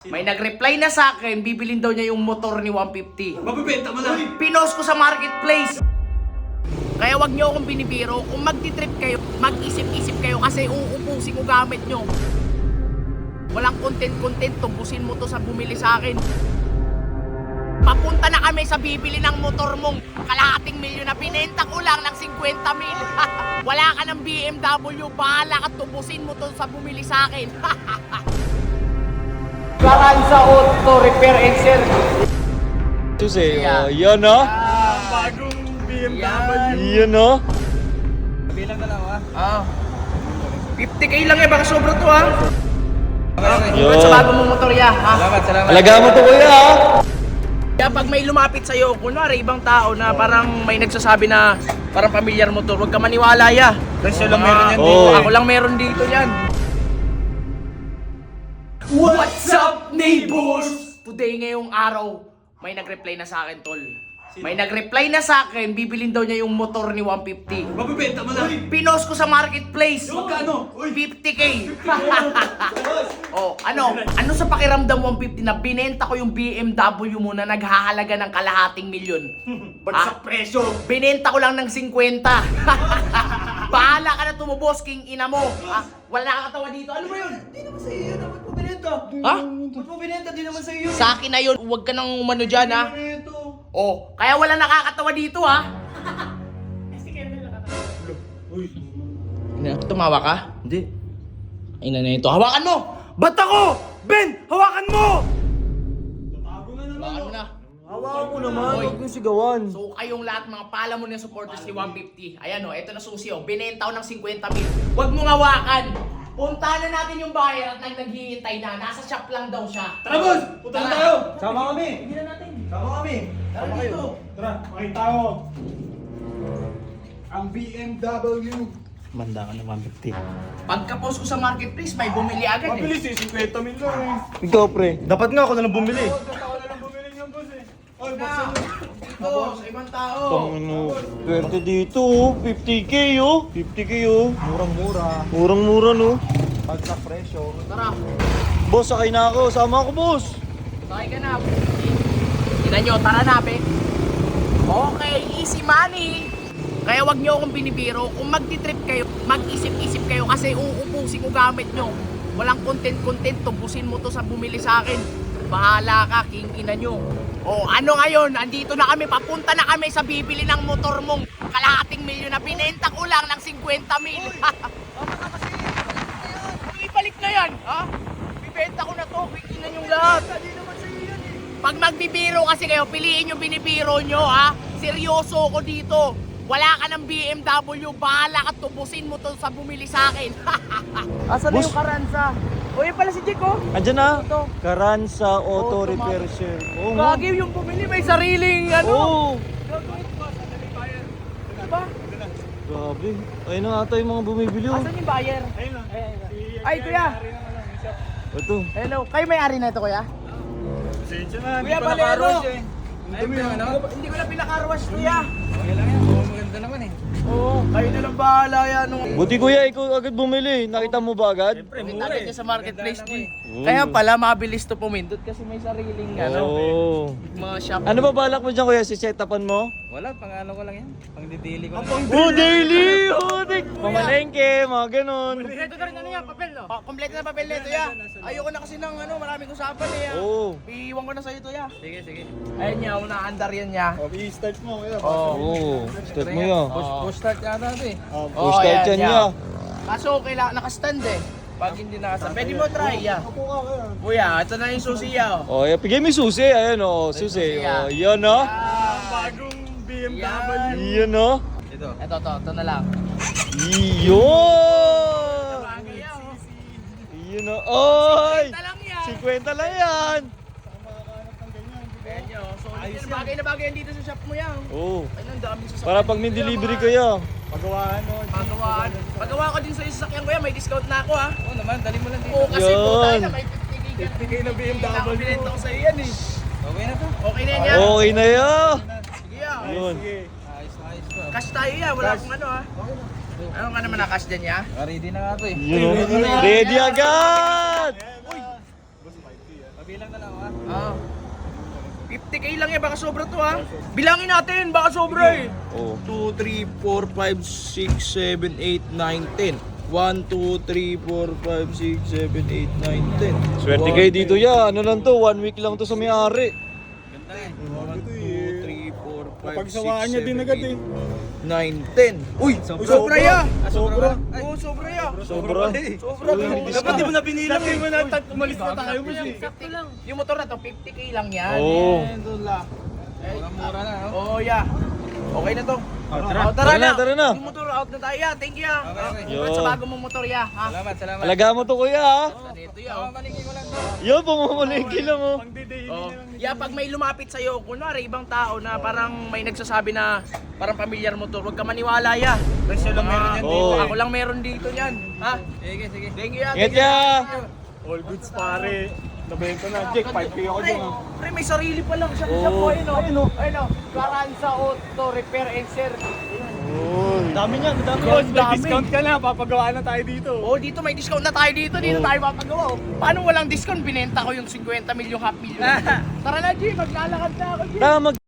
May nag-reply na sa akin, bibilin daw niya yung motor ni 150. Mabibenta mo na! Pinost ko sa marketplace. Kaya wag niyo akong binibiro. Kung magti-trip kayo, mag-isip-isip kayo kasi uupusin ko gamit nyo. Walang content, tubusin mo to sa bumili sa akin. Papunta na kami sa bibili ng motor mong kalahating milyon na binenta ko lang ng 50 mil. Wala ka ng BMW, bahala ka, tubusin mo to sa bumili sa akin. Garanza Auto Repair and Service. Susi, Yeah. Yan o. Bagong BMW! Yan o. Bilang na lang Ah. 50k lang baka sobra to ha. Yo. Sa bago mong motor ya, ha? Salamat. Alagaan mo to kuya ha. Kaya pag may lumapit sa'yo, kunwari ibang tao na parang may nagsasabi na parang pamilyar motor, huwag ka maniwala ya. Kasi lang meron yan Oo. dito. Ako lang meron dito yan. What's up, neighbors? Today, ngayong araw, may nag-reply na sa akin, tol. May nag-reply na sa akin, bibilin daw niya yung motor ni 150. Mabibenta mo na! Pinost ko sa marketplace. Magkano? 50k. Oh, ano sa pakiramdam 150 na binenta ko yung BMW mo na naghahalaga ng kalahating milyon? Bagsak presyo! Binenta ko lang ng 50. Bahala ka na tumubos, king ina mo. Wala kang katawa dito. Ano ba yun? Hindi naman sa'yo yun! Ba't mo binenta? Ha? Ba't mo binenta? Di naman sa'yo yun! Sa akin na yun, huwag ka nang umano dyan, ha? Ito! Oh, kaya wala nakakatawa dito, ha? Uy! Tumawa ka? Hindi. Ay na ito. Hawakan mo! Ba't ako? Ben! Hawakan mo! Tago na naman! Hawakan mo na. Hawakan mo naman. Hoy. Huwag mong sigawan. So kayong lahat mga pala mo ng supporters ni 150. Ayan o, ito na susi o. Binenta ko ng 50 mil. Huwag mong hawakan. Puntahan na natin yung buyer at naghihintay na. Nasa shop lang daw siya. Tara boss! Punta na Tara. tayo! Sama kami! Tignan natin. Sama kami! Tara dito. Tara, makita ko! Ang BMW! Manda ka na 150. Pagka-post ko sa marketplace, may bumili agad eh. Mabilis eh, 50 mil lang eh! Ikaw pre. Dapat nga ako na lang bumili. Ako na lang bumili niyan boss eh! Oy, buksan mo! Dito, sa ibang tao. Ano, swerte dito oh. 50k oh. 50k oh. Murang-mura! Murang-mura no. Bagsak presyo! Tara, Boss, sakay na ako. Sama ako boss. sakay ka na. Tignan nyo, tara na, pe. Okay, easy money. Kaya wag nyo akong binibiro. Kung magti-trip kayo, mag-isip-isip kayo kasi uupusin ko gamit nyo. Walang content, tubusin mo to sa bumili sa akin. Bahala ka, king ina nyo. O ano ngayon, andito na kami, papunta na kami sa bibili ng motor mong kalahating milyon na binenta ko lang ng 50 mil. Ibalik na yan, ha? Bibenta ko na to, king ina nyong lahat. Pag magbibiro kasi kayo, piliin yung binibiro nyo, ha? Seryoso ko dito. Wala ka ng BMW, bahala ka, tubusin mo to sa bumili sa akin. Asan na Boss? yung Karanza? O yun pala si Jake, oh. Andyan na. Ito. Karanza Auto Auto Repair Share. Oo nga. Gagi yung bumili, may sariling ano. Oo. Diba? Grabe. Ayun na ata yung mga bumibili oh. Asan yung buyer? Ayun na! Ay, kuya. Ito. Hello. Kayo may-ari na ito, kuya? Pasensya na, hindi Kuya, pa Valero. nakarush eh! Ay, ano? Hindi ko na pinakarwash, kuya. Okay lang yan, maganda naman eh! Oo, kayo na lang bahala yan. Buti kuya, ikaw agad bumili. Nakita mo ba agad? Siyempre, Nakita mura agad eh! niya sa marketplace, G. Oo. Kaya pala, mabilis to pumindot kasi may sariling ano, Oo. mga shop. Ano ba balak mo dyan kuya? Si-setapan mo? Wala, pang ano ko lang yan. Pang didili ko lang. Oh, daily! Oh, pamalengke, mga ganun. Kompleto na rin ano yan, papel no? Kompleto na papel nito ya. Ayoko na kasi ng ano, maraming usapan eh. Ya. Oo. Iiwan ko na sa ito ya. Sige, sige. Ayun niya, unaandar yan niya. I-start mo, kaya. Oo. Start mo yan. Push start yata ito eh. Push start yan niya. Kaso kailangan nakastand eh. Pag hindi nakastand, pwede mo try ya. Ako ka kaya. Kuya, ito na yung susi ya. Oh, bigay mo yung susi. Ayan oh, susi. Oh, yan oh. Bagong BMW! Yan oh. Ito. Ito na lang. Iyon! Bagay yan oh. Iyon oh. Oy! Ito lang yan. 50 lang yan. Ayan nyo, solid yan. Bagay na bagay yan dito sa shop mo yan. Oo. Ayun, ang daming sasakyan. Para pag may delivery kaya. Pagawaan mo. Pagawaan. Pagawa ko din sa sasakyan ko yan, may discount na ako ha. Oo naman, dali mo lang dito. Oo, kasi po tayo Yun. na may 50k ka. 50K na BMW. Binenta ko sa iyan eh. Okay na to. Okay na yan yan. Okay na yan. Sige yan. Yun. Sige. Ayos to. Cash tayo yan, wala akong ano ha. Ano ka naman na-cash dyan ya? Ready na nga to eh. Yun oh. Ready agad! Pabili lang na lang ha. Ah. 50k lang yan, baka sobra to ha. Bilangin natin, baka sobra eh. Oh. 2, 3, 4, 5, 6, 7, 8, 9, 10. 1, 2, 3, 4, 5, 6, 7, 8, 9, 10. Swerte kayo dito ya. Ano lang to, 1 week lang to sa may-ari. Ganda eh. 1, 2, 3, 4, 5, 6, 7, 8, 9, 10. Uy! Sobra ya. Sobra? Oo, sobra ya. Sobra. Sobra bro. Dapat di mo na binilang eh. Umalis na tayo mo Sakto lang. Yung motor na to, 50k lang yan. Oo. Mura-mura na, no? Oh, yeah. Okay na to. Tara. Tara na. Yung motor, out na tayo. Yeah, thank you. Okay. Congrats sa bago mong motor, yeah. Ha? Salamat, salamat. Alaga mo to kuya ha. Dito, Ako, yeah. malingki ko lang to. Yo, pumumalingki lang oh. Oh. Yeah, pag may lumapit sa'yo, kunwari, ibang tao na parang may nagsasabi na parang pamilyar mo to, huwag ka maniwala, yeah. Presyo lang meron yan Oo. dito eh. Ako lang meron dito yan. Ha? Sige, sige. Thank you, yeah. Ingat Thank you. ya. All goods pare. Nabenta na, Jake. 5K ako Pre, dyan. pre, may sarili pa lang siya. Siya po, ayun o. Ayun o. Garanza Auto Repair and Service. Dami niyan, dami Ang boss. May dami. discount ka na, papagawa na tayo dito. Oh, dito may discount na tayo dito. Dito tayo papagawa. Oh. Paano walang discount? Binenta ko yung 50 milyong, half million. Tara na, G. Maglalakad na ako, G. Tama,